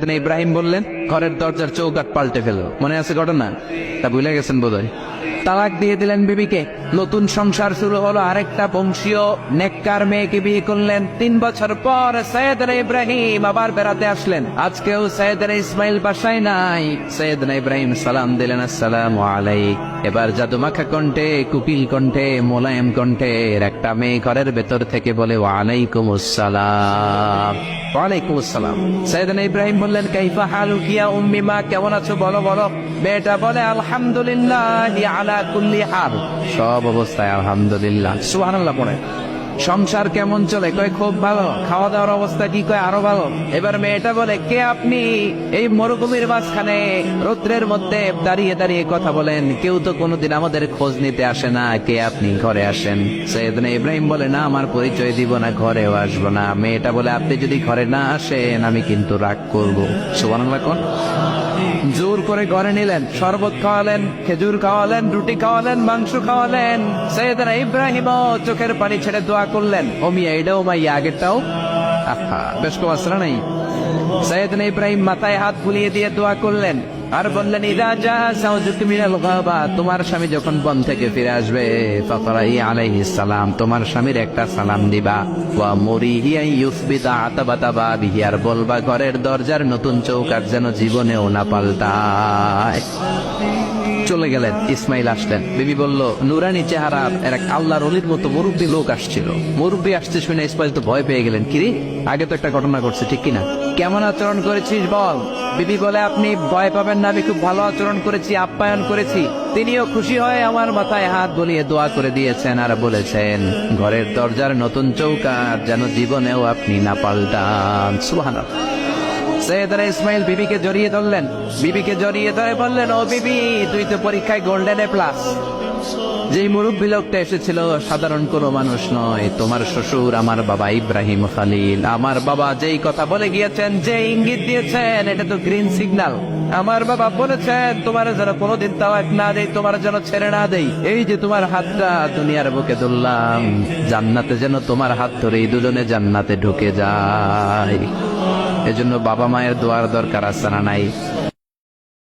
সৈয়দনা ইব্রাহিম বললেন, ঘরের দরজার চৌকাঠ পাল্টে ফেলো। মনে আছে ঘটনা? তা ভুলে গেছেন বোধহয়। তালাক দিয়ে দিলেন বিবিকে, নতুন সংসার শুরু হলো। আরেকটা বংশীয় নেককার মেয়েকে বিয়ে করলেন। 3 বছর পর সৈয়দনা ইব্রাহিম আবার বেড়াতে আসলেন। আজকেও সৈয়দনা ইসমাইল বাসায় নাই। সৈয়দনা ইব্রাহিম সালাম দিলেন, আসসালামু আলাইক। এবার জাদুমাখা কণ্ঠে, কুকিল কণ্ঠে, মোলায়েম কণ্ঠের একটা মেয়ে ঘরের ভেতর থেকে বলে, ওয়ালাইকুম আসসালাম। ওয়ালাইকুম আসসালাম। সৈয়দনা ইব্রাহিম বললেন, কাইফা হালুকি ইয়া উম্মি, মা কেমন আছো বলো বলো। মেয়েটা বলে, আলহামদুলিল্লাহ আলা কুল্লি হাল, সব অবস্থায় আলহামদুলিল্লাহ। সুবহানাল্লাহ পড়ে। সংসার কেমন চলে? কয় খুব ভালো। খাওয়া দাওয়ার অবস্থা কি? কয় আরো ভালো। এবার মেয়েটা বলে, কে আপনি? এই মরুভূমির মাঝখানে রৌদ্রের মধ্যে দাঁড়িয়ে দাঁড়িয়ে কথা বলেন, কেউ তো কোনোদিন আমাদের খোঁজ নিতে আসে না, কে আপনি? ঘরে আসেন। সৈয়দনা ইব্রাহিম বলে, না, আমার পরিচয় দিব না, ঘরেও আসবো না। মেয়েটা বলে, আপনি যদি ঘরে না আসেন আমি কিন্তু রাগ করবো। সুবহানাল্লাহ কোন। জোর করে ঘরে নিলেন, শরবত খাওয়ালেন, খেজুর খাওয়ালেন, রুটি খাওয়ালেন, মাংস খাওয়ালেন। সৈয়দনা ইব্রাহিম চোখের পানি ছেড়ে দোয়া করলেন, ও মিয়া এটাও মাইয়া আগেরটাও। আহা, বেশ কো আসরা নাই। সৈয়দনা ইব্রাহিম মাথায় হাত বুলিয়ে দিয়ে দোয়া করলেন আর বললেন, ইদা জা যাওজুকা মিনাল গাবা, তোমার স্বামী যখন বন থেকে ফিরে আসবে, ফাকরাই আলাইহিস সালাম, তোমার স্বামীর একটা সালাম দিবা। ওয়া মুরিহি আন ইউসবিতা আতাবাতা বাবিহি, আর বলবা ঘরের দরজার নতুন চৌকাঠ যেন জীবনেও না পাল্টায়। চলে গেলেন। ইসমাইল আসলেন। বিবি বলল, নুরানি চেহারা এক আল্লাহর ওলির মতো মুরব্বী লোক আসছিল। মুরব্বী আসছে শুনে ইসমাইল তো ভয় পেয়ে গেলেন। কিরে, আগে তো একটা ঘটনা ঘটছে, ঠিক কিনা? কেমন আচরণ করেছিস বল। বিবি বলে, আপনি ভয় পাবেন না, আমি খুব ভালো আচরণ করেছি, আপ্যায়ন করেছি। তিনিও খুশি হয়ে আমার মাথায় হাত বুলিয়ে দোয়া করে দিয়েছেন আর বলেছেন, ঘরের দরজার নতুন চৌকাঠ যেন জীবনেও আপনি না পাল্টান। সুবহানাল্লাহ। সৈয়দনা ইসমাইল বিবিকে জড়িয়ে ধরলেন। বিবিকে জড়িয়ে ধরে বললেন, ও বিবি, তুই তো পরীক্ষায় গোল্ডেন এ প্লাস। যেই মুরব্বী লোকটা এসেছিল সাধারণ কোনো মানুষ নয়, তোমার শ্বশুর আমার বাবা ইব্রাহিম খালিল। আমার বাবা যেই কথা বলে গিয়েছেন, যে ইঙ্গিত দিয়েছেন, এটা তো গ্রিন সিগন্যাল। আমার বাবা বলেছেন, তোমার যেন কোনোদিন তাওয়াক না দেই, তোমার যেন ছেড়ে না দেই। এই যে তোমার হাতটা দুনিয়ার বুকে ধরলাম, জান্নাতে যেন তোমার হাত ধরে এই দুজনে জান্নাতে ঢুকে যায়। এজন্য বাবা মায়ের দোয়ার দরকার আছে না নাই?